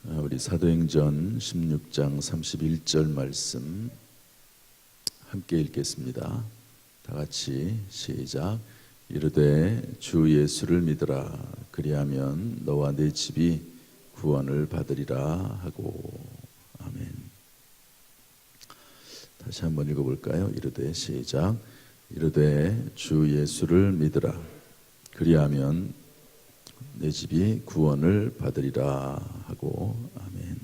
우리 사도행전 16장 31절 말씀 함께 읽겠습니다. 다 같이 시작. 이르되 주 예수를 믿으라. 그리하면 너와 네 집이 구원을 받으리라 하고. 아멘. 다시 한번 읽어볼까요? 이르되 시작. 이르되 주 예수를 믿으라. 그리하면 내 집이 구원을 받으리라 하고. 아멘.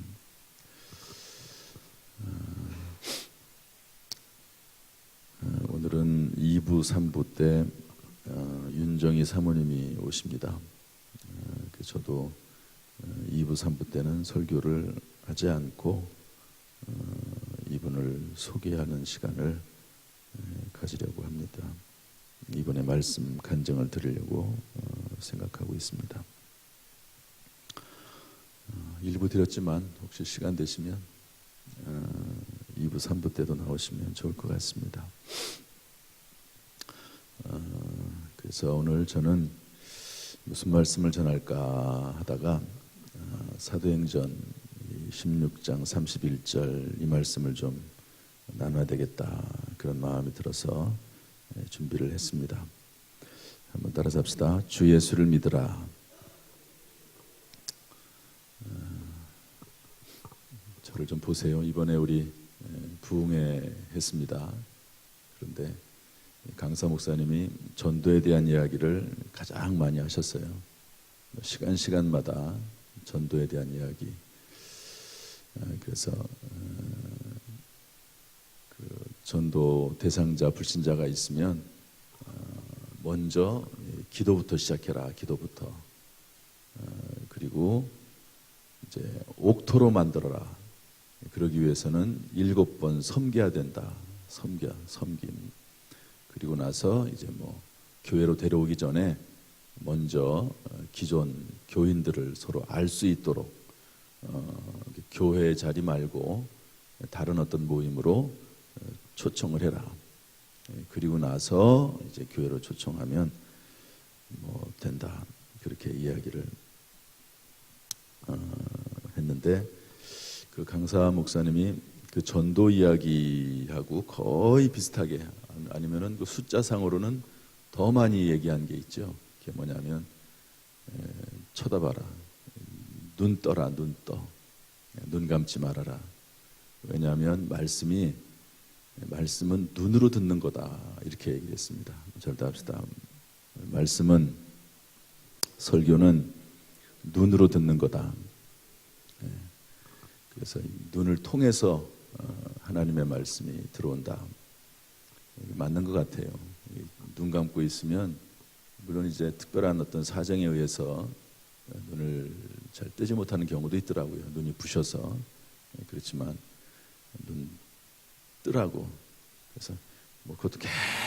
오늘은 2부 3부 때 윤정희 사모님이 오십니다. 저도 2부 3부 때는 설교를 하지 않고 이분을 소개하는 시간을 가지려고 합니다. 이번에 말씀 간증을 드리려고 생각하고 있습니다. 일부 드렸지만 혹시 시간 되시면 2부 3부 때도 나오시면 좋을 것 같습니다. 그래서 오늘 저는 무슨 말씀을 전할까 하다가 사도행전 16장 31절 이 말씀을 좀 나눠야 되겠다 그런 마음이 들어서 준비를 했습니다. 한번 따라서 합시다. 주 예수를 믿으라. 저를 좀 보세요. 이번에 우리 부흥회 했습니다. 그런데 강사 목사님이 전도에 대한 이야기를 가장 많이 하셨어요. 시간마다 전도에 대한 이야기. 그래서 전도 대상자 불신자가 있으면 먼저 기도부터 시작해라. 기도부터. 그리고 이제 옥토로 만들어라. 그러기 위해서는 7번 섬겨야 된다. 섬김. 그리고 나서 이제 교회로 데려오기 전에 먼저 기존 교인들을 서로 알 수 있도록 교회 자리 말고 다른 어떤 모임으로 초청을 해라. 그리고 나서 이제 교회로 초청하면 된다. 그렇게 이야기를 했는데 그 강사 목사님이 그 전도 이야기하고 거의 비슷하게 아니면은 그 숫자상으로는 더 많이 얘기한 게 있죠. 그게 뭐냐면 쳐다봐라. 눈 떠라. 눈 떠. 눈 감지 말아라. 왜냐하면 말씀은 눈으로 듣는 거다. 이렇게 얘기를 했습니다. 절대 합시다. 말씀은 설교는 눈으로 듣는 거다. 그래서 눈을 통해서 하나님의 말씀이 들어온다. 맞는 것 같아요. 눈 감고 있으면 물론 이제 특별한 어떤 사정에 의해서 눈을 잘 뜨지 못하는 경우도 있더라고요. 눈이 부셔서. 그렇지만 눈 뜨라고. 그래서 그것도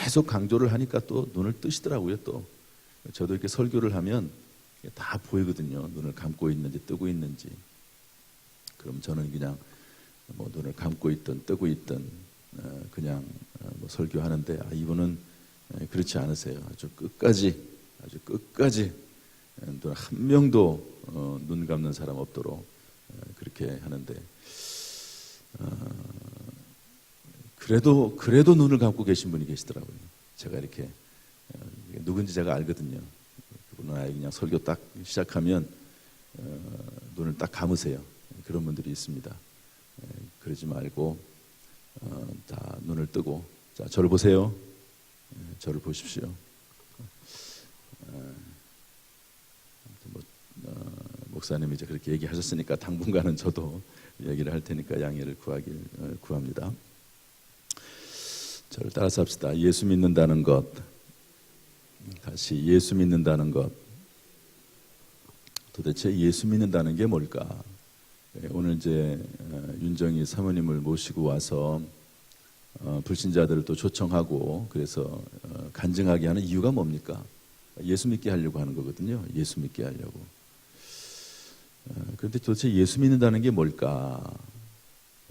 계속 강조를 하니까 또 눈을 뜨시더라고요. 또 저도 이렇게 설교를 하면 다 보이거든요. 눈을 감고 있는지 뜨고 있는지. 그럼 저는 그냥 눈을 감고 있든 뜨고 있든 그냥 설교하는데 이분은 그렇지 않으세요. 아주 끝까지 눈 한 명도 눈 감는 사람 없도록 그렇게 하는데 그래도 눈을 감고 계신 분이 계시더라고요. 제가 이렇게 누군지 제가 알거든요. 그분은 아예 그냥 설교 딱 시작하면 눈을 딱 감으세요. 그런 분들이 있습니다. 그러지 말고 다 눈을 뜨고 자 저를 보세요. 저를 보십시오. 목사님이 이제 그렇게 얘기하셨으니까 당분간은 저도 얘기를 할 테니까 양해를 구합니다. 저를 따라서 합시다. 예수 믿는다는 것. 다시 예수 믿는다는 것. 도대체 예수 믿는다는 게 뭘까? 오늘 이제 윤정희 사모님을 모시고 와서 불신자들을 또 초청하고 그래서 간증하게 하는 이유가 뭡니까? 예수 믿게 하려고 하는 거거든요. 예수 믿게 하려고. 그런데 도대체 예수 믿는다는 게 뭘까?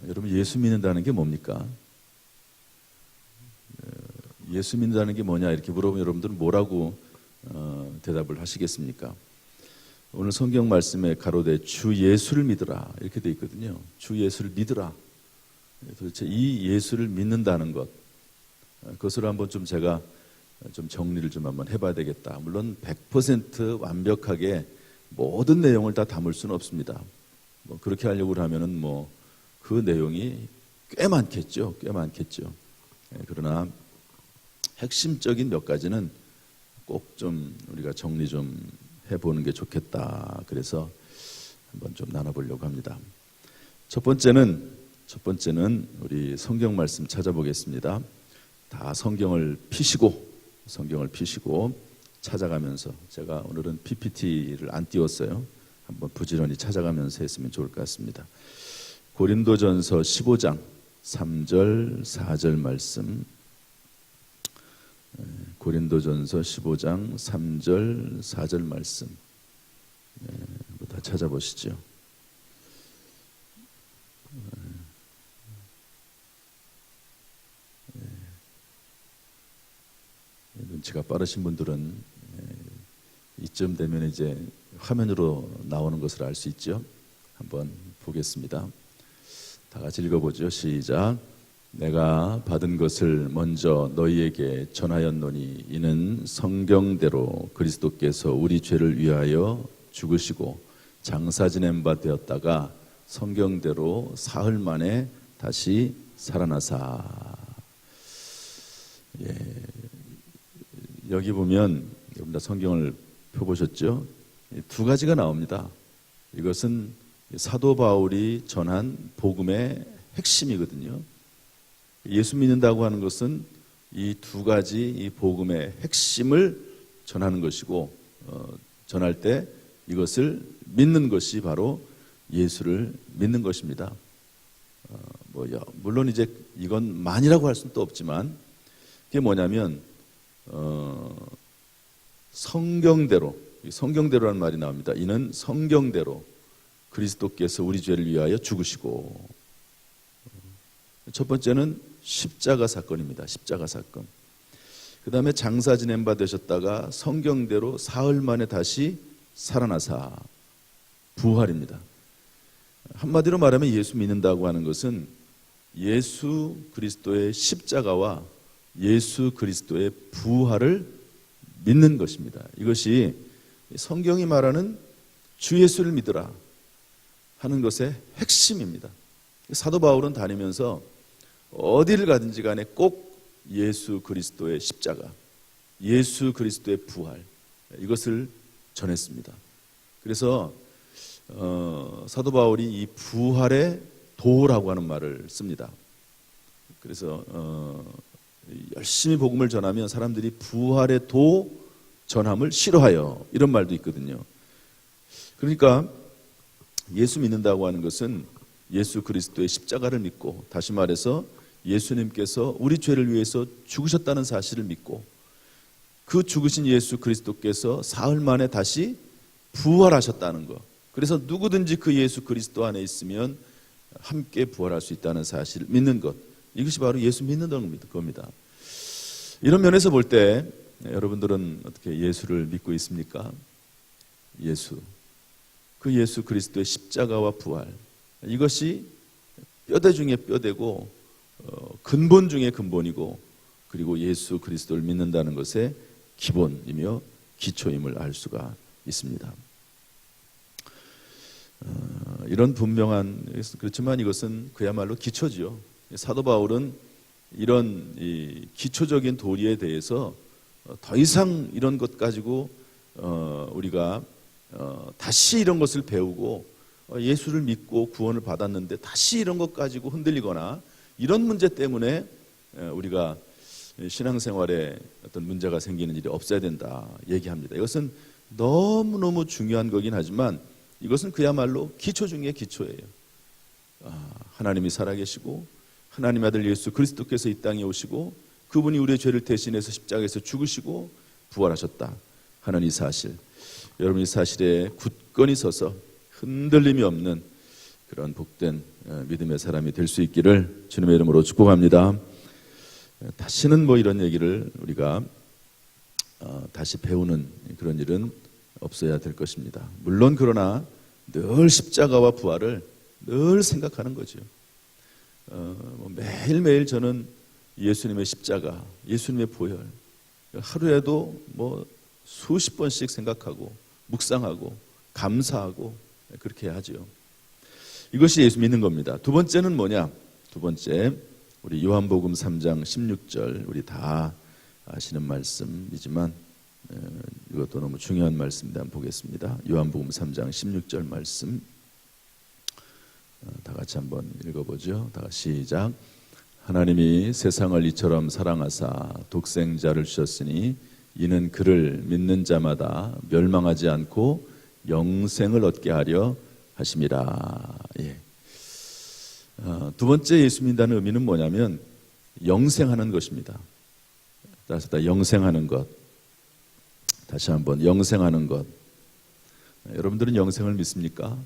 여러분 예수 믿는다는 게 뭡니까? 예수 믿는다는 게 뭐냐 이렇게 물어보면 여러분들은 뭐라고 대답을 하시겠습니까? 오늘 성경 말씀에 가로되 주 예수를 믿으라 이렇게 돼 있거든요. 주 예수를 믿으라. 도대체 이 예수를 믿는다는 것, 그것을 한번 좀 제가 좀 정리를 좀 한번 해봐야 되겠다. 물론 100% 완벽하게 모든 내용을 다 담을 수는 없습니다. 뭐 그렇게 하려고 하면은 뭐 그 내용이 꽤 많겠죠. 그러나 핵심적인 몇 가지는 꼭 좀 우리가 정리 좀 해보는 게 좋겠다. 그래서 한번 좀 나눠보려고 합니다. 첫 번째는 우리 성경 말씀 찾아보겠습니다. 다 성경을 피시고 찾아가면서, 제가 오늘은 PPT를 안 띄웠어요. 한번 부지런히 찾아가면서 했으면 좋을 것 같습니다. 고린도전서 15장 3절 4절 말씀, 고린도전서 15장 3절 4절 말씀, 다 찾아보시죠. 눈치가 빠르신 분들은 이쯤 되면 이제 화면으로 나오는 것을 알 수 있죠. 한번 보겠습니다. 다 같이 읽어보죠. 시작. 내가 받은 것을 먼저 너희에게 전하였노니 이는 성경대로 그리스도께서 우리 죄를 위하여 죽으시고 장사 지낸 바 되었다가 성경대로 사흘 만에 다시 살아나사. 여기 보면 여러분 다 성경을 펴보셨죠? 두 가지가 나옵니다. 이것은 사도 바울이 전한 복음의 핵심이거든요. 예수 믿는다고 하는 것은 이 두 가지 이 복음의 핵심을 전하는 것이고, 전할 때 이것을 믿는 것이 바로 예수를 믿는 것입니다. 물론 이제 이건 만이라고 할 수는 또 없지만, 그게 뭐냐면 성경대로라는 말이 나옵니다. 이는 성경대로 그리스도께서 우리 죄를 위하여 죽으시고, 첫 번째는 십자가 사건입니다. 십자가 사건. 그 다음에 장사 지낸 바 되셨다가 성경대로 사흘 만에 다시 살아나사, 부활입니다. 한마디로 말하면 예수 믿는다고 하는 것은 예수 그리스도의 십자가와 예수 그리스도의 부활을 믿는 것입니다. 이것이 성경이 말하는 주 예수를 믿으라 하는 것의 핵심입니다. 사도 바울은 다니면서 어디를 가든지 간에 꼭 예수 그리스도의 십자가, 예수 그리스도의 부활, 이것을 전했습니다. 그래서 사도 바울이 이 부활의 도라고 하는 말을 씁니다. 그래서 열심히 복음을 전하면 사람들이 부활의 도 전함을 싫어하여, 이런 말도 있거든요. 그러니까 예수 믿는다고 하는 것은 예수 그리스도의 십자가를 믿고, 다시 말해서 예수님께서 우리 죄를 위해서 죽으셨다는 사실을 믿고, 그 죽으신 예수 그리스도께서 사흘 만에 다시 부활하셨다는 것, 그래서 누구든지 그 예수 그리스도 안에 있으면 함께 부활할 수 있다는 사실을 믿는 것, 이것이 바로 예수 믿는다는 겁니다. 이런 면에서 볼 때 여러분들은 어떻게 예수를 믿고 있습니까? 그 예수 그리스도의 십자가와 부활, 이것이 뼈대 중에 뼈대고 근본 중에 근본이고, 그리고 예수 그리스도를 믿는다는 것의 기본이며 기초임을 알 수가 있습니다. 이런 분명한, 그렇지만 이것은 그야말로 기초지요. 사도 바울은 이런 이 기초적인 도리에 대해서 더 이상 이런 것 가지고 우리가 다시 이런 것을 배우고 예수를 믿고 구원을 받았는데 다시 이런 것 가지고 흔들리거나 이런 문제 때문에 우리가 신앙생활에 어떤 문제가 생기는 일이 없어야 된다 얘기합니다. 이것은 너무너무 중요한 거긴 하지만 이것은 그야말로 기초 중에 기초예요. 하나님이 살아계시고 하나님의 아들 예수 그리스도께서 이 땅에 오시고 그분이 우리의 죄를 대신해서 십자가에서 죽으시고 부활하셨다 하는 이 사실, 여러분 이 사실에 굳건히 서서 흔들림이 없는 그런 복된 믿음의 사람이 될 수 있기를 주님의 이름으로 축복합니다. 다시는 이런 얘기를 우리가 다시 배우는 그런 일은 없어야 될 것입니다. 물론 그러나 늘 십자가와 부활을 늘 생각하는 거죠. 매일매일 저는 예수님의 십자가, 예수님의 보혈, 하루에도 수십 번씩 생각하고 묵상하고 감사하고 그렇게 하죠. 이것이 예수 믿는 겁니다. 두 번째는 뭐냐? 두 번째, 우리 요한복음 3장 16절, 우리 다 아시는 말씀이지만 이것도 너무 중요한 말씀입니다. 한번 보겠습니다. 요한복음 3장 16절 말씀 다 같이 한번 읽어보죠. 다 같이 시작. 하나님이 세상을 이처럼 사랑하사 독생자를 주셨으니 이는 그를 믿는 자마다 멸망하지 않고 영생을 얻게 하려 하심이라. 예. 두 번째 예수 믿는다는 의미는 뭐냐면 영생하는 것입니다. 따라서 다 영생하는 것. 다시 한번 영생하는 것. 여러분들은 영생을 믿습니까?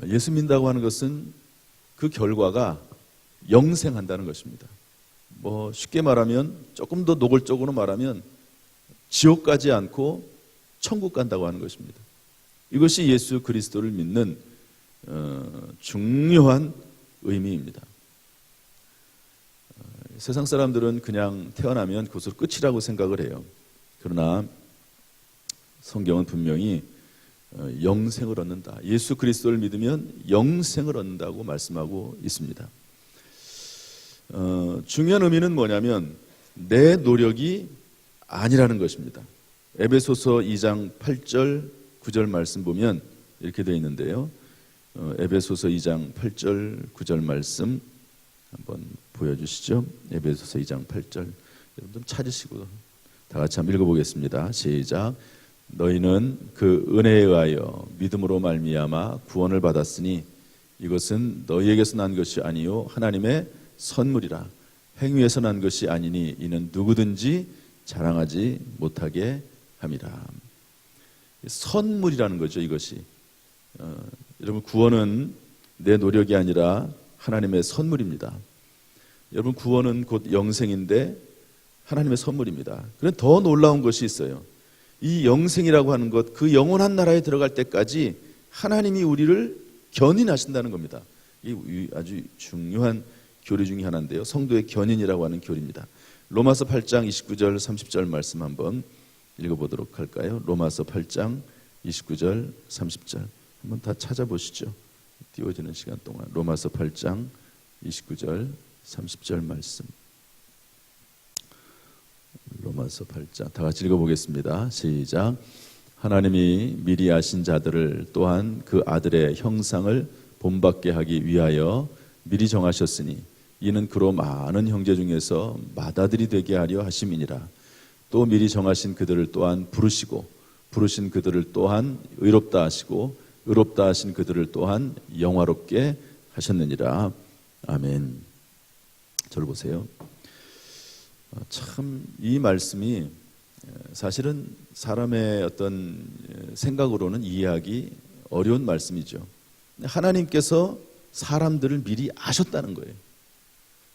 예수 믿는다고 하는 것은 그 결과가 영생한다는 것입니다. 쉽게 말하면 조금 더 노골적으로 말하면 지옥 가지 않고 천국 간다고 하는 것입니다. 이것이 예수 그리스도를 믿는 중요한 의미입니다. 세상 사람들은 그냥 태어나면 그것으로 끝이라고 생각을 해요. 그러나 성경은 분명히 영생을 얻는다. 예수 그리스도를 믿으면 영생을 얻는다고 말씀하고 있습니다. 중요한 의미는 뭐냐면 내 노력이 아니라는 것입니다. 에베소서 2장 8절 9절 말씀 보면 이렇게 되어 있는데요. 에베소서 2장 8절 9절 말씀 한번 보여주시죠. 에베소서 2장 8절 여러분 좀 찾으시고 다 같이 한번 읽어보겠습니다. 시작. 너희는 그 은혜에 의하여 믿음으로 말미암아 구원을 받았으니 이것은 너희에게서 난 것이 아니요 하나님의 선물이라. 행위에서 난 것이 아니니 이는 누구든지 자랑하지 못하게 함이라. 선물이라는 거죠. 이것이 여러분 구원은 내 노력이 아니라 하나님의 선물입니다. 여러분 구원은 곧 영생인데 하나님의 선물입니다. 그런데 더 놀라운 것이 있어요. 이 영생이라고 하는 것, 그 영원한 나라에 들어갈 때까지 하나님이 우리를 견인하신다는 겁니다. 이 아주 중요한 교리 중에 하나인데요. 성도의 견인이라고 하는 교리입니다. 로마서 8장 29절 30절 말씀 한번 읽어보도록 할까요? 로마서 8장 29절 30절 한번 다 찾아보시죠. 띄워지는 시간 동안 로마서 8장 29절 30절 말씀. 로마서 8장 다 같이 읽어보겠습니다. 시작. 하나님이 미리 아신 자들을 또한 그 아들의 형상을 본받게 하기 위하여 미리 정하셨으니 이는 그로 많은 형제 중에서 맏아들이 되게 하려 하심이니라. 또 미리 정하신 그들을 또한 부르시고 부르신 그들을 또한 의롭다 하시고 의롭다 하신 그들을 또한 영화롭게 하셨느니라. 아멘. 저를 보세요. 참 이 말씀이 사실은 사람의 어떤 생각으로는 이해하기 어려운 말씀이죠. 하나님께서 사람들을 미리 아셨다는 거예요.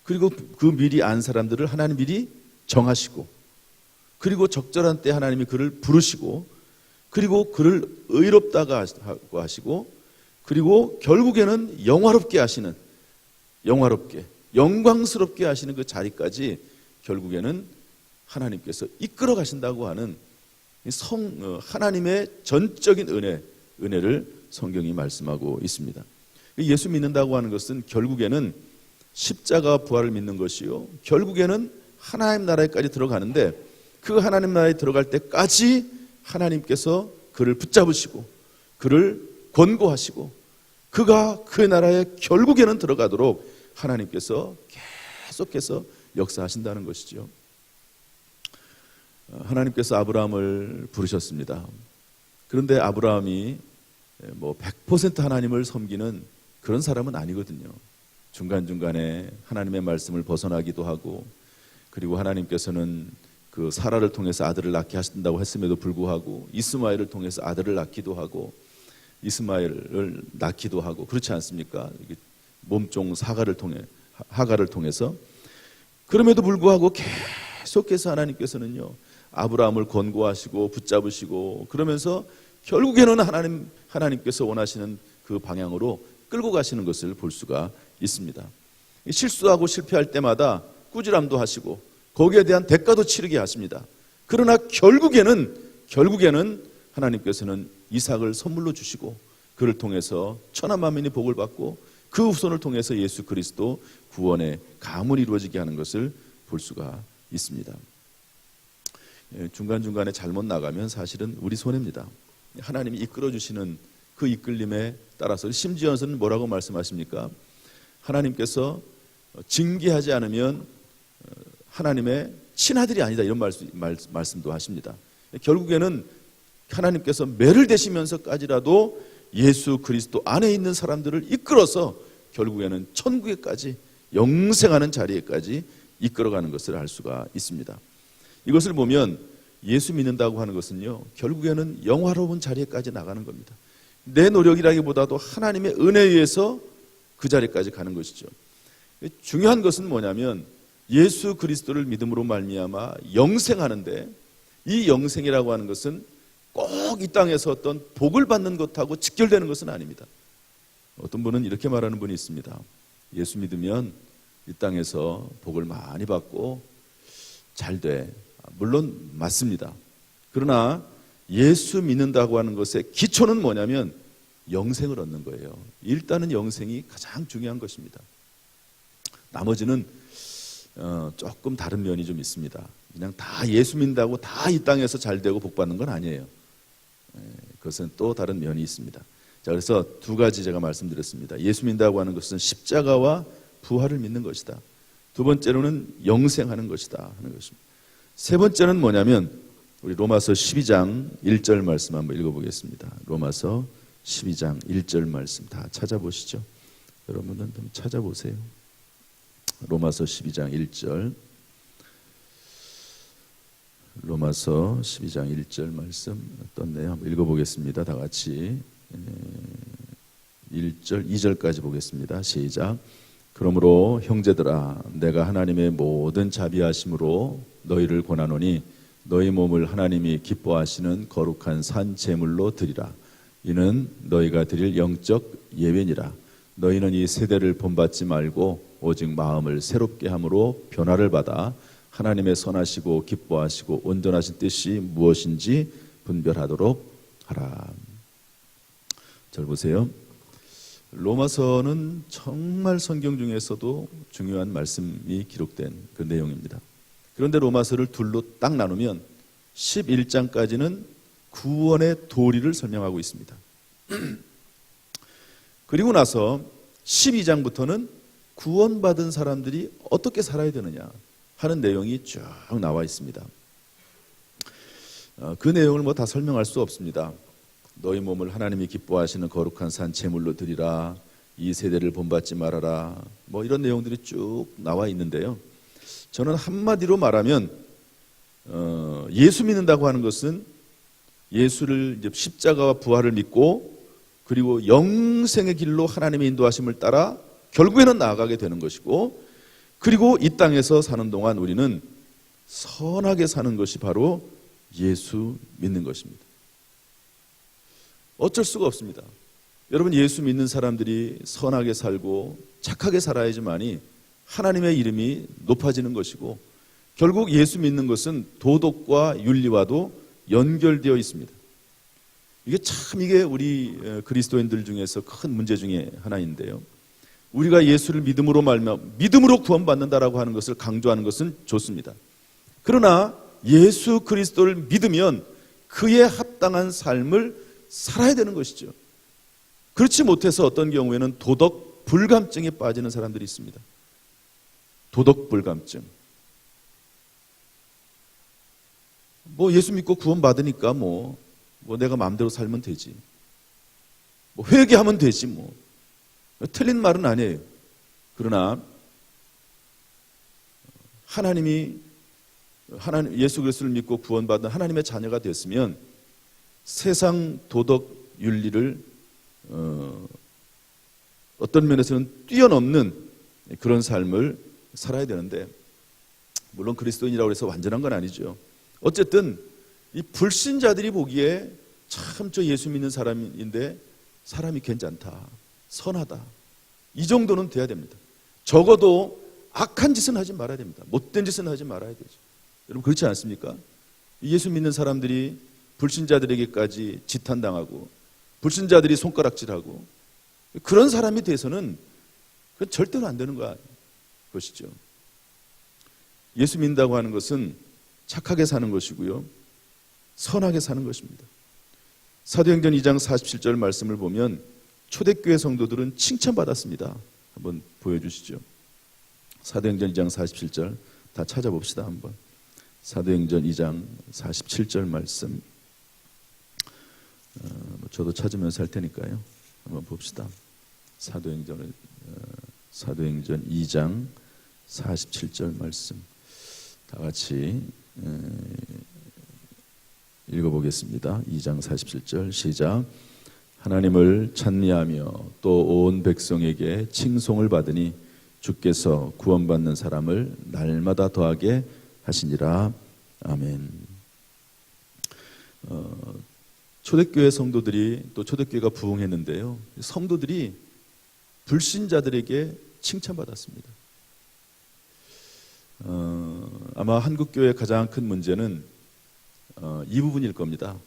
그리고 그 미리 안 사람들을 하나님 미리 정하시고 그리고 적절한 때 하나님이 그를 부르시고 그리고 그를 의롭다고 하시고 그리고 결국에는 영화롭게 하시는 영화롭게 영광스럽게 하시는 그 자리까지 결국에는 하나님께서 이끌어 가신다고 하는 하나님의 전적인 은혜를 성경이 말씀하고 있습니다. 예수 믿는다고 하는 것은 결국에는 십자가 부활을 믿는 것이요 결국에는 하나님 나라에까지 들어가는데 그 하나님 나라에 들어갈 때까지 하나님께서 그를 붙잡으시고 그를 권고하시고 그가 그 나라에 결국에는 들어가도록 하나님께서 계속해서 역사하신다는 것이죠. 하나님께서 아브라함을 부르셨습니다. 그런데 아브라함이 100% 하나님을 섬기는 그런 사람은 아니거든요. 중간중간에 하나님의 말씀을 벗어나기도 하고 그리고 하나님께서는 그 사라를 통해서 아들을 낳게 하신다고 했음에도 불구하고 이스마엘을 통해서 아들을 낳기도 하고 이스마엘을 낳기도 하고 그렇지 않습니까? 몸종 하가를 통해서 그럼에도 불구하고 계속해서 하나님께서는요 아브라함을 권고하시고 붙잡으시고 그러면서 결국에는 하나님께서 원하시는 그 방향으로 끌고 가시는 것을 볼 수가 있습니다. 실수하고 실패할 때마다 꾸지람도 하시고 거기에 대한 대가도 치르게 하십니다. 그러나 결국에는 하나님께서는 이삭을 선물로 주시고 그를 통해서 천하 만민이 복을 받고 그 후손을 통해서 예수 그리스도 구원의 가문이 이루어지게 하는 것을 볼 수가 있습니다. 중간중간에 잘못 나가면 사실은 우리 손해입니다. 하나님이 이끌어주시는 그 이끌림에 따라서 심지어는 뭐라고 말씀하십니까? 하나님께서 징계하지 않으면 하나님의 친아들이 아니다 이런 말씀도 하십니다. 결국에는 하나님께서 매를 대시면서까지라도 예수 그리스도 안에 있는 사람들을 이끌어서 결국에는 천국에까지 영생하는 자리에까지 이끌어가는 것을 알 수가 있습니다. 이것을 보면 예수 믿는다고 하는 것은요, 결국에는 영화로운 자리에까지 나가는 겁니다. 내 노력이라기보다도 하나님의 은혜에 의해서 그 자리까지 가는 것이죠. 중요한 것은 뭐냐면 예수 그리스도를 믿음으로 말미암아 영생하는데, 이 영생이라고 하는 것은 꼭 이 땅에서 어떤 복을 받는 것하고 직결되는 것은 아닙니다. 어떤 분은 이렇게 말하는 분이 있습니다. 예수 믿으면 이 땅에서 복을 많이 받고 잘 돼. 물론 맞습니다. 그러나 예수 믿는다고 하는 것의 기초는 뭐냐면 영생을 얻는 거예요. 일단은 영생이 가장 중요한 것입니다. 나머지는 조금 다른 면이 좀 있습니다. 그냥 다 예수 믿는다고 다 이 땅에서 잘 되고 복 받는 건 아니에요. 그것은 또 다른 면이 있습니다. 자, 그래서 두 가지 제가 말씀드렸습니다. 예수 믿는다고 하는 것은 십자가와 부활을 믿는 것이다. 두 번째로는 영생하는 것이다 하는 것입니다. 세 번째는 뭐냐면 우리 로마서 12장 1절 말씀 한번 읽어보겠습니다. 로마서 12장 1절 말씀 다 찾아보시죠. 여러분은 좀 찾아보세요. 로마서 12장 1절, 로마서 12장 1절 말씀 떴네요. 한번 읽어보겠습니다. 다 같이 1절, 2절까지 보겠습니다. 시작. 그러므로 형제들아, 내가 하나님의 모든 자비하심으로 너희를 권하노니 너희 몸을 하나님이 기뻐하시는 거룩한 산 제물로 드리라. 이는 너희가 드릴 영적 예배니라. 너희는 이 세대를 본받지 말고 오직 마음을 새롭게 함으로 변화를 받아 하나님의 선하시고 기뻐하시고 온전하신 뜻이 무엇인지 분별하도록 하라. 잘 보세요. 로마서는 정말 성경 중에서도 중요한 말씀이 기록된 그 내용입니다. 그런데 로마서를 둘로 딱 나누면 11장까지는 구원의 도리를 설명하고 있습니다. 그리고 나서 12장부터는 구원받은 사람들이 어떻게 살아야 되느냐 하는 내용이 쭉 나와 있습니다. 그 내용을 뭐 다 설명할 수 없습니다. 너희 몸을 하나님이 기뻐하시는 거룩한 산 제물로 드리라. 이 세대를 본받지 말아라. 뭐 이런 내용들이 쭉 나와 있는데요. 저는 한마디로 말하면 예수 믿는다고 하는 것은 예수를 이제 십자가와 부활을 믿고 그리고 영생의 길로 하나님의 인도하심을 따라 결국에는 나아가게 되는 것이고, 그리고 이 땅에서 사는 동안 우리는 선하게 사는 것이 바로 예수 믿는 것입니다. 어쩔 수가 없습니다. 여러분, 예수 믿는 사람들이 선하게 살고 착하게 살아야지만이 하나님의 이름이 높아지는 것이고, 결국 예수 믿는 것은 도덕과 윤리와도 연결되어 있습니다. 이게 우리 그리스도인들 중에서 큰 문제 중에 하나인데요. 우리가 예수를 믿음으로 구원받는다라고 하는 것을 강조하는 것은 좋습니다. 그러나 예수 그리스도를 믿으면 그에 합당한 삶을 살아야 되는 것이죠. 그렇지 못해서 어떤 경우에는 도덕 불감증에 빠지는 사람들이 있습니다. 도덕 불감증. 뭐 예수 믿고 구원받으니까 뭐 내가 마음대로 살면 되지. 뭐 회개하면 되지 뭐. 틀린 말은 아니에요. 그러나 예수 그리스도를 믿고 구원받은 하나님의 자녀가 됐으면 세상 도덕 윤리를 어떤 면에서는 뛰어넘는 그런 삶을 살아야 되는데, 물론 그리스도인이라고 해서 완전한 건 아니죠. 어쨌든 이 불신자들이 보기에 참 저 예수 믿는 사람인데 사람이 괜찮다, 선하다, 이 정도는 돼야 됩니다. 적어도 악한 짓은 하지 말아야 됩니다. 못된 짓은 하지 말아야 되죠. 여러분 그렇지 않습니까? 예수 믿는 사람들이 불신자들에게까지 지탄당하고 불신자들이 손가락질하고 그런 사람이 돼서는 그건 절대로 안 되는 것이죠. 예수 믿는다고 하는 것은 착하게 사는 것이고요, 선하게 사는 것입니다. 사도행전 2장 47절 말씀을 보면 초대교회 성도들은 칭찬받았습니다. 한번 보여주시죠. 사도행전 2장 47절 다 찾아봅시다. 한번 사도행전 2장 47절 말씀, 저도 찾으면서 할 테니까요. 한번 봅시다. 사도행전 2장 47절 말씀 다 같이 읽어보겠습니다. 2장 47절 시작. 하나님을 찬미하며 또 온 백성에게 칭송을 받으니 주께서 구원받는 사람을 날마다 더하게 하시니라. 아멘. 초대교회 성도들이 또 초대교회가 부흥했는데요, 성도들이 불신자들에게 칭찬받았습니다. 아마 한국교회의 가장 큰 문제는 이 부분일 겁니다.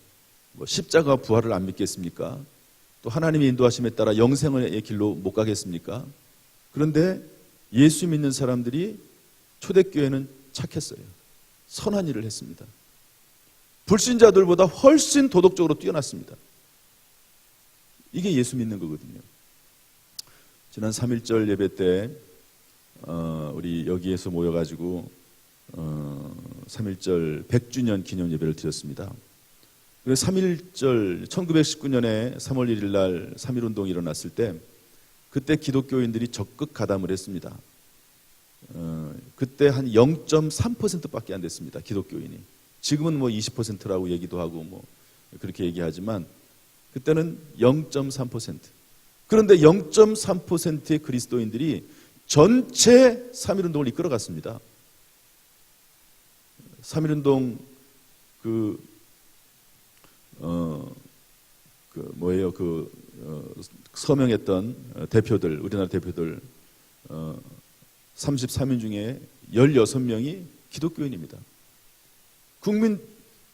십자가 부활을 안 믿겠습니까? 또 하나님의 인도하심에 따라 영생의 길로 못 가겠습니까? 그런데 예수 믿는 사람들이 초대교회는 착했어요. 선한 일을 했습니다. 불신자들보다 훨씬 도덕적으로 뛰어났습니다. 이게 예수 믿는 거거든요. 지난 3.1절 예배 때 우리 여기에서 모여가지고 3.1절 100주년 기념 예배를 드렸습니다. 3.1절 1919년에 3월 1일 날 3.1운동이 일어났을 때 그때 기독교인들이 적극 가담을 했습니다. 그때 한 0.3%밖에 안 됐습니다. 기독교인이. 지금은 뭐 20%라고 얘기도 하고 뭐 그렇게 얘기하지만 그때는 0.3%. 그런데 0.3%의 그리스도인들이 전체 3.1운동을 이끌어갔습니다. 3.1운동 서명했던 대표들, 우리나라 대표들 33인 중에 16명이 기독교인입니다. 국민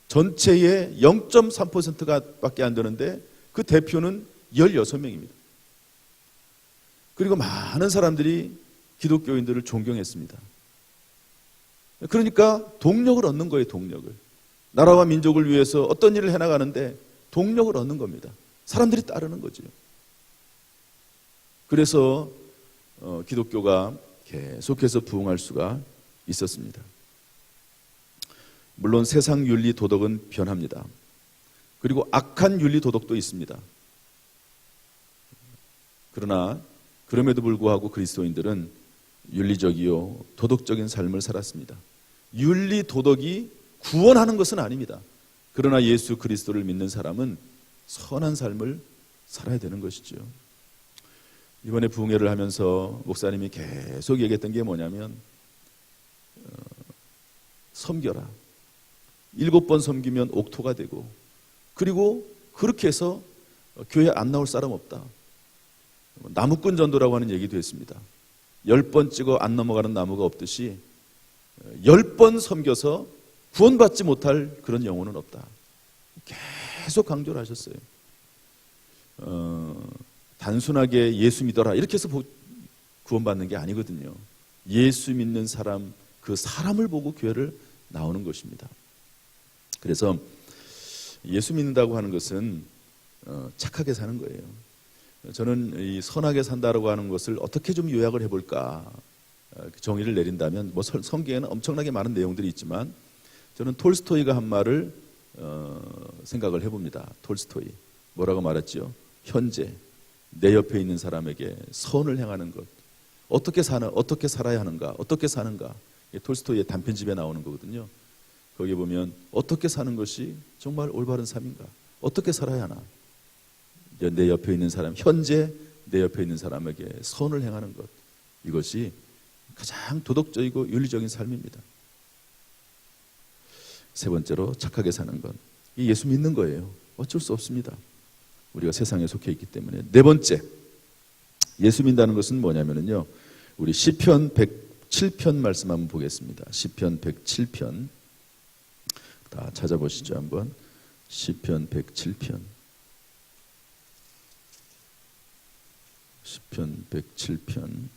전체의 0.3%가 밖에 안 되는데 그 대표는 16명입니다. 그리고 많은 사람들이 기독교인들을 존경했습니다. 그러니까 동력을 얻는 거예요, 동력을. 나라와 민족을 위해서 어떤 일을 해나가는데 동력을 얻는 겁니다. 사람들이 따르는 거죠. 그래서 기독교가 계속해서 부흥할 수가 있었습니다. 물론 세상 윤리 도덕은 변합니다. 그리고 악한 윤리 도덕도 있습니다. 그러나 그럼에도 불구하고 그리스도인들은 윤리적이요 도덕적인 삶을 살았습니다. 윤리 도덕이 구원하는 것은 아닙니다. 그러나 예수 그리스도를 믿는 사람은 선한 삶을 살아야 되는 것이죠. 이번에 부흥회를 하면서 목사님이 계속 얘기했던 게 뭐냐면 섬겨라. 7번 섬기면 옥토가 되고, 그리고 그렇게 해서 교회 안 나올 사람 없다. 나무꾼 전도라고 하는 얘기도 했습니다. 10번 찍어 안 넘어가는 나무가 없듯이 10번 섬겨서 구원받지 못할 그런 영혼은 없다. 계속 강조를 하셨어요. 단순하게 예수 믿어라 이렇게 해서 구원받는 게 아니거든요. 예수 믿는 사람, 그 사람을 보고 교회를 나오는 것입니다. 그래서 예수 믿는다고 하는 것은 착하게 사는 거예요. 저는 이 선하게 산다라고 하는 것을 어떻게 좀 요약을 해볼까 정의를 내린다면, 뭐 성경에는 엄청나게 많은 내용들이 있지만 저는 톨스토이가 한 말을 생각을 해봅니다. 톨스토이 뭐라고 말했죠? 현재 내 옆에 있는 사람에게 선을 행하는 것, 어떻게 살아야 하는가, 어떻게 사는가. 톨스토이의 단편집에 나오는 거거든요. 거기에 보면 어떻게 사는 것이 정말 올바른 삶인가, 어떻게 살아야 하나. 내 옆에 있는 사람, 현재 내 옆에 있는 사람에게 선을 행하는 것, 이것이 가장 도덕적이고 윤리적인 삶입니다. 세 번째로 착하게 사는 것. 이 예수 믿는 거예요. 어쩔 수 없습니다. 우리가 세상에 속해 있기 때문에. 네 번째, 예수 믿는다는 것은 뭐냐면요, 우리 시편 107편 말씀 한번 보겠습니다. 시편 107편 다 찾아보시죠. 한번 시편 107편. 시편 107편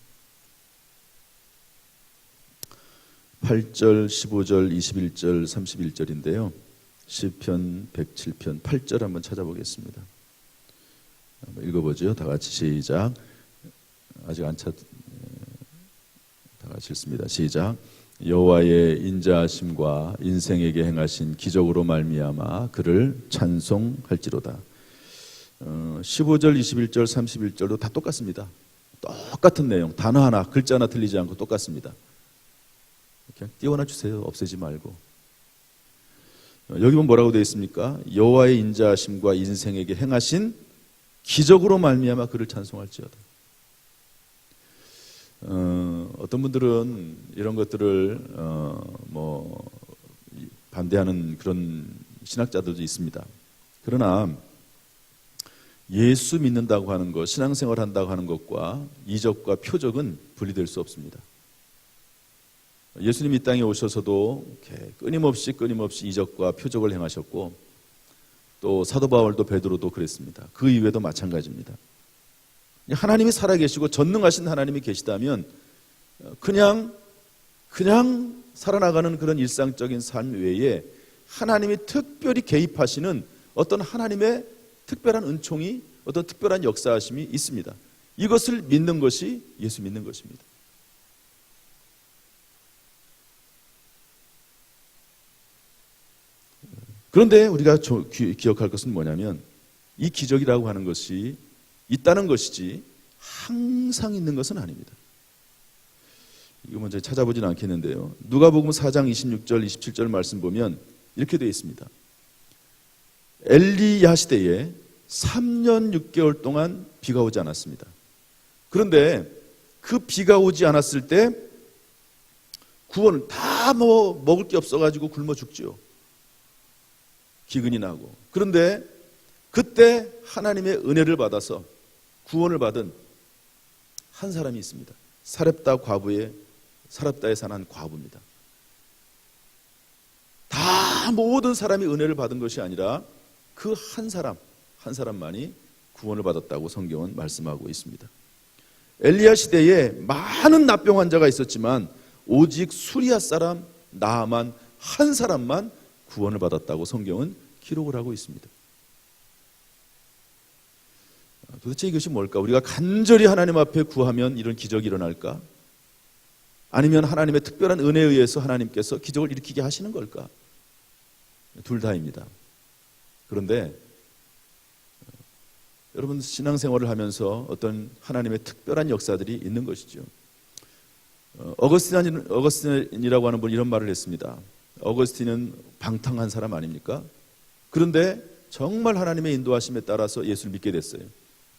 8절, 15절, 21절, 31절인데요. 시편 107편 8절 한번 찾아보겠습니다. 한번 읽어보죠. 다 같이 시작. 아직 안 다 같이 읽습니다. 시작. 여호와의 인자하심과 인생에게 행하신 기적으로 말미암아 그를 찬송할지로다. 15절, 21절, 31절도 다 똑같습니다. 똑같은 내용, 단어 하나, 글자 하나 틀리지 않고 똑같습니다. 그냥 띄워놔 주세요. 없애지 말고. 여기 보면 뭐라고 되어 있습니까? 여호와의 인자하심과 인생에게 행하신 기적으로 말미암아 그를 찬송할지어다. 어떤 분들은 이런 것들을 반대하는 그런 신학자들도 있습니다. 그러나 예수 믿는다고 하는 것, 신앙생활 한다고 하는 것과 이적과 표적은 분리될 수 없습니다. 예수님 이 땅에 오셔서도 끊임없이 이적과 표적을 행하셨고, 또 사도 바울도 베드로도 그랬습니다. 그 이외에도 마찬가지입니다. 하나님이 살아계시고 전능하신 하나님이 계시다면 그냥 살아나가는 그런 일상적인 삶 외에 하나님이 특별히 개입하시는 어떤 하나님의 특별한 은총이, 어떤 특별한 역사하심이 있습니다. 이것을 믿는 것이 예수 믿는 것입니다. 그런데 우리가 기억할 것은 뭐냐면, 이 기적이라고 하는 것이 있다는 것이지 항상 있는 것은 아닙니다. 이거 먼저 찾아보지는 않겠는데요, 누가복음 4장 26절 27절 말씀 보면 이렇게 되어 있습니다. 엘리야 시대에 3년 6개월 동안 비가 오지 않았습니다. 그런데 그 비가 오지 않았을 때 구원을 다 먹을 게 없어가지고 굶어 죽죠. 기근이 나고. 그런데 그때 하나님의 은혜를 받아서 구원을 받은 한 사람이 있습니다. 사렙다에 사는 과부입니다. 다 모든 사람이 은혜를 받은 것이 아니라 그 한 사람만이 구원을 받았다고 성경은 말씀하고 있습니다. 엘리야 시대에 많은 납병 환자가 있었지만 오직 수리아 사람 나아만 한 사람만 구원을 받았다고 성경은 기록을 하고 있습니다. 도대체 이것이 뭘까? 우리가 간절히 하나님 앞에 구하면 이런 기적이 일어날까? 아니면 하나님의 특별한 은혜에 의해서 하나님께서 기적을 일으키게 하시는 걸까? 둘 다입니다. 그런데 여러분, 신앙생활을 하면서 어떤 하나님의 특별한 역사들이 있는 것이죠. 어거스틴이라고 하는 분이 이런 말을 했습니다. 어거스틴은 방탕한 사람 아닙니까? 그런데 정말 하나님의 인도하심에 따라서 예수를 믿게 됐어요.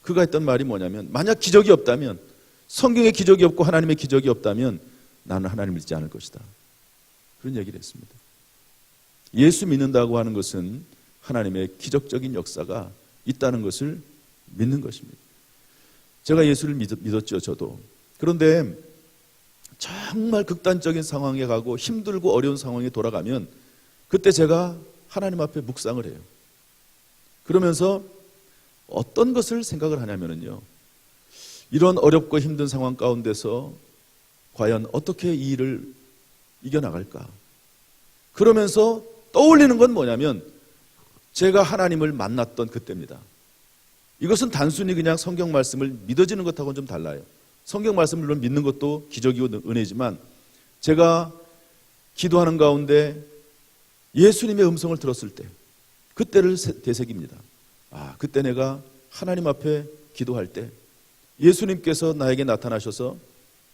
그가 했던 말이 뭐냐면, 만약 기적이 없다면, 성경에 기적이 없고 하나님의 기적이 없다면 나는 하나님을 믿지 않을 것이다. 그런 얘기를 했습니다. 예수 믿는다고 하는 것은 하나님의 기적적인 역사가 있다는 것을 믿는 것입니다. 제가 예수를 믿었죠, 저도. 그런데 정말 극단적인 상황에 가고 힘들고 어려운 상황에 돌아가면 그때 제가 하나님 앞에 묵상을 해요. 그러면서 어떤 것을 생각을 하냐면요, 이런 어렵고 힘든 상황 가운데서 과연 어떻게 이 일을 이겨나갈까? 그러면서 떠올리는 건 뭐냐면, 제가 하나님을 만났던 그때입니다. 이것은 단순히 그냥 성경 말씀을 믿어지는 것하고는 좀 달라요. 성경 말씀을 물론 믿는 것도 기적이고 은혜지만, 제가 기도하는 가운데 예수님의 음성을 들었을 때, 그때를 되새깁니다. 그때 내가 하나님 앞에 기도할 때 예수님께서 나에게 나타나셔서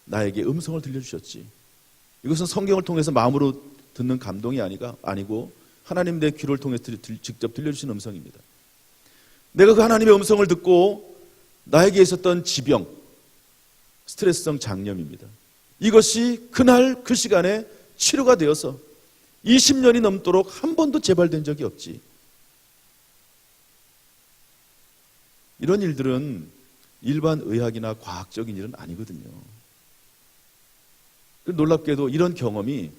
나에게 음성을 들려주셨지. 이것은 성경을 통해서 마음으로 듣는 감동이 아니고 하나님 내 귀를 통해서 직접 들려주신 음성입니다. 내가 그 하나님의 음성을 듣고 나에게 있었던 지병, 스트레스성 장염입니다. 이것이 그날 그 시간에 치료가 되어서 20년이 넘도록 한 번도 재발된 적이 없지. 이런 일들은 일반 의학이나 과학적인 일은 아니거든요. 놀랍게도 이런 경험이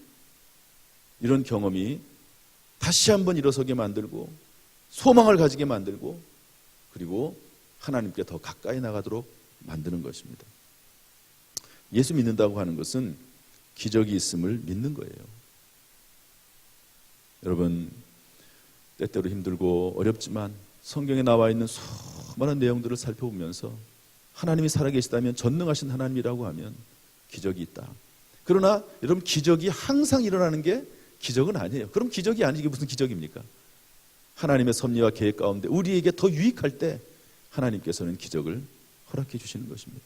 다시 한번 일어서게 만들고 소망을 가지게 만들고 그리고 하나님께 더 가까이 나가도록 만드는 것입니다. 예수 믿는다고 하는 것은 기적이 있음을 믿는 거예요. 여러분, 때때로 힘들고 어렵지만 성경에 나와 있는 수많은 내용들을 살펴보면서 하나님이 살아계시다면, 전능하신 하나님이라고 하면 기적이 있다. 그러나 여러분, 기적이 항상 일어나는 게 기적은 아니에요. 그럼 기적이 아니게 무슨 기적입니까? 하나님의 섭리와 계획 가운데 우리에게 더 유익할 때 하나님께서는 기적을 허락해 주시는 것입니다.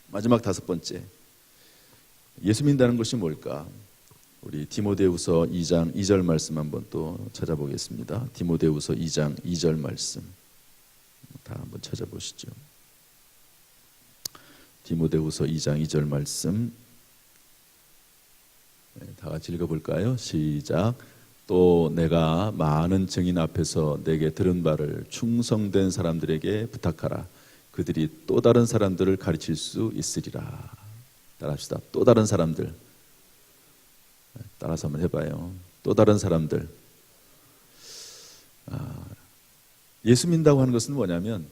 마지막 5번째, 예수 믿는다는 것이 뭘까? 우리 디모데후서 2장 2절 말씀 한번 또 찾아보겠습니다. 디모데후서 2장 2절 말씀 다 한번 찾아보시죠. 디모데후서 2장 2절 말씀 다 같이 읽어볼까요? 시작. 또 내가 많은 증인 앞에서 내게 들은 바를 충성된 사람들에게 부탁하라. 그들이 또 다른 사람들을 가르칠 수 있으리라. 따라합시다. 또 다른 사람들. 따라서 한번 해봐요. 또 다른 사람들. 예수 믿는다고 하는 것은 뭐냐면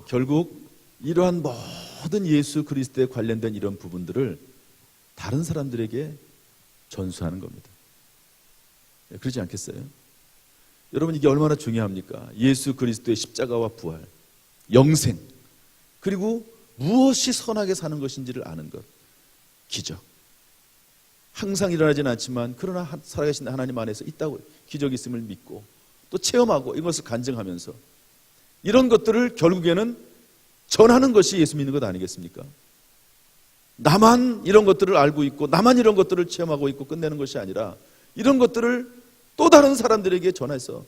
결국 이러한 모든 예수 그리스도에 관련된 이런 부분들을 다른 사람들에게 전수하는 겁니다. 그러지 않겠어요? 여러분, 이게 얼마나 중요합니까? 예수 그리스도의 십자가와 부활, 영생, 그리고 무엇이 선하게 사는 것인지를 아는 것, 기적. 항상 일어나지는 않지만 그러나 살아계신 하나님 안에서 있다고, 기적이 있음을 믿고 또 체험하고 이것을 간증하면서 이런 것들을 결국에는 전하는 것이 예수 믿는 것 아니겠습니까? 나만 이런 것들을 알고 있고 나만 이런 것들을 체험하고 있고 끝내는 것이 아니라 이런 것들을 또 다른 사람들에게 전해서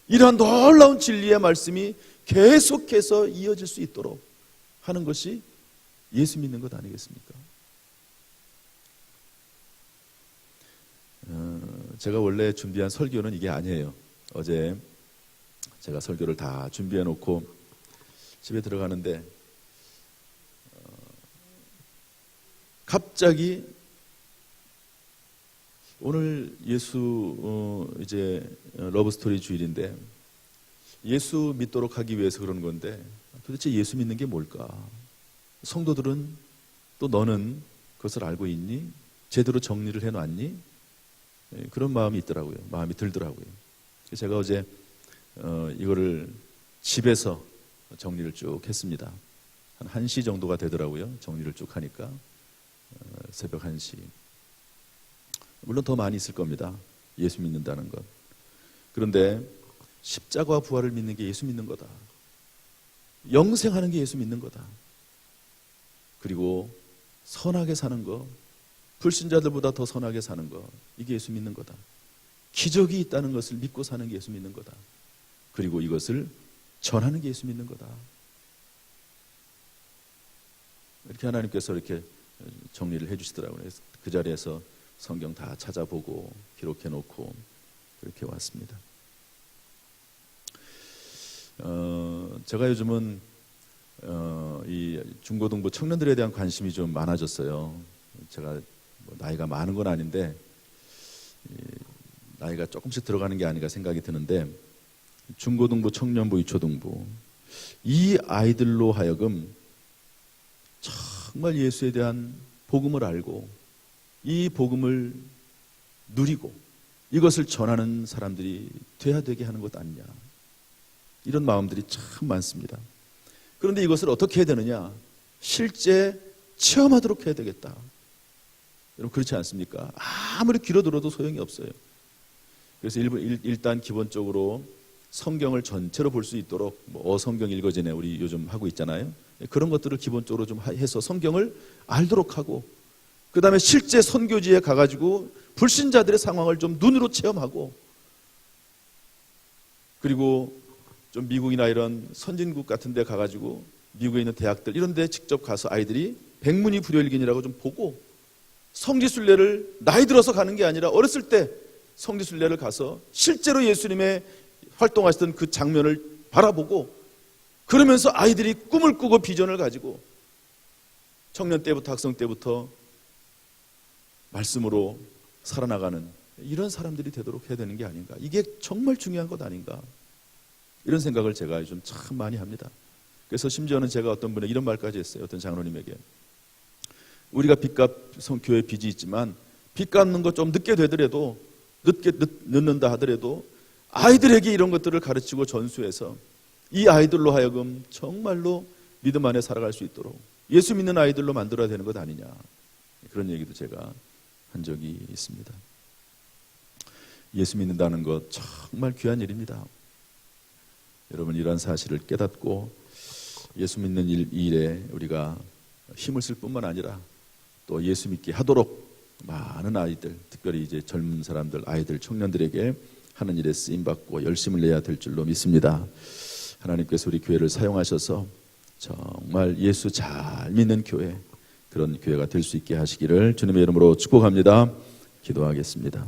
이러한 놀라운 진리의 말씀이 계속해서 이어질 수 있도록 하는 것이 예수 믿는 것 아니겠습니까? 제가 원래 준비한 설교는 이게 아니에요. 어제 제가 설교를 다 준비해 놓고 집에 들어가는데 갑자기 오늘 예수 이제 러브스토리 주일인데 예수 믿도록 하기 위해서 그러는 건데 도대체 예수 믿는 게 뭘까? 성도들은 또 너는 그것을 알고 있니? 제대로 정리를 해놨니? 그런 마음이 있더라고요. 마음이 들더라고요. 제가 어제 이거를 집에서 정리를 쭉 했습니다. 한 1시 정도가 되더라고요. 정리를 쭉 하니까 새벽 1시. 물론 더 많이 있을 겁니다. 예수 믿는다는 것. 그런데 십자가와 부활을 믿는 게 예수 믿는 거다. 영생하는 게 예수 믿는 거다. 그리고 선하게 사는 거, 불신자들보다 더 선하게 사는 거, 이게 예수 믿는 거다. 기적이 있다는 것을 믿고 사는 게 예수 믿는 거다. 그리고 이것을 전하는 게 예수 믿는 거다. 이렇게 하나님께서 이렇게 정리를 해주시더라고요. 그 자리에서 성경 다 찾아보고 기록해 놓고 그렇게 왔습니다. 제가 요즘은 이 중고등부 청년들에 대한 관심이 좀 많아졌어요. 제가 뭐 나이가 많은 건 아닌데 나이가 조금씩 들어가는 게 아닌가 생각이 드는데 중고등부, 청년부, 유초등부 이 아이들로 하여금 정말 예수에 대한 복음을 알고 이 복음을 누리고 이것을 전하는 사람들이 돼야 되게 하는 것 아니냐, 이런 마음들이 참 많습니다. 그런데 이것을 어떻게 해야 되느냐? 실제 체험하도록 해야 되겠다. 여러분, 그렇지 않습니까? 아무리 귀로 들어도 소용이 없어요. 그래서 일단 기본적으로 성경을 전체로 볼 수 있도록 어성경 읽어지네 우리 요즘 하고 있잖아요. 그런 것들을 기본적으로 좀 해서 성경을 알도록 하고, 그 다음에 실제 선교지에 가가지고 불신자들의 상황을 좀 눈으로 체험하고, 그리고 좀 미국이나 이런 선진국 같은 데 가가지고 미국에 있는 대학들 이런 데 직접 가서 아이들이 백문이 불여일견이라고 좀 보고, 성지순례를 나이 들어서 가는 게 아니라 어렸을 때 성지순례를 가서 실제로 예수님의 활동하시던 그 장면을 바라보고, 그러면서 아이들이 꿈을 꾸고 비전을 가지고 청년 때부터 학생 때부터 말씀으로 살아나가는 이런 사람들이 되도록 해야 되는 게 아닌가. 이게 정말 중요한 것 아닌가, 이런 생각을 제가 요즘 참 많이 합니다. 그래서 심지어는 제가 어떤 분에 이런 말까지 했어요. 어떤 장로님에게, 우리가 교회 빚이 있지만 빚 갚는 거 좀 늦게 되더라도, 늦는다 하더라도 아이들에게 이런 것들을 가르치고 전수해서 이 아이들로 하여금 정말로 믿음 안에 살아갈 수 있도록 예수 믿는 아이들로 만들어야 되는 것 아니냐, 그런 얘기도 제가 한 적이 있습니다. 예수 믿는다는 것 정말 귀한 일입니다. 여러분, 이러한 사실을 깨닫고 예수 믿는 일에 우리가 힘을 쓸 뿐만 아니라 또 예수 믿게 하도록 많은 아이들, 특별히 이제 젊은 사람들, 아이들, 청년들에게 하는 일에 쓰임받고 열심을 내야 될 줄로 믿습니다. 하나님께서 우리 교회를 사용하셔서 정말 예수 잘 믿는 교회, 그런 교회가 될 수 있게 하시기를 주님의 이름으로 축복합니다. 기도하겠습니다.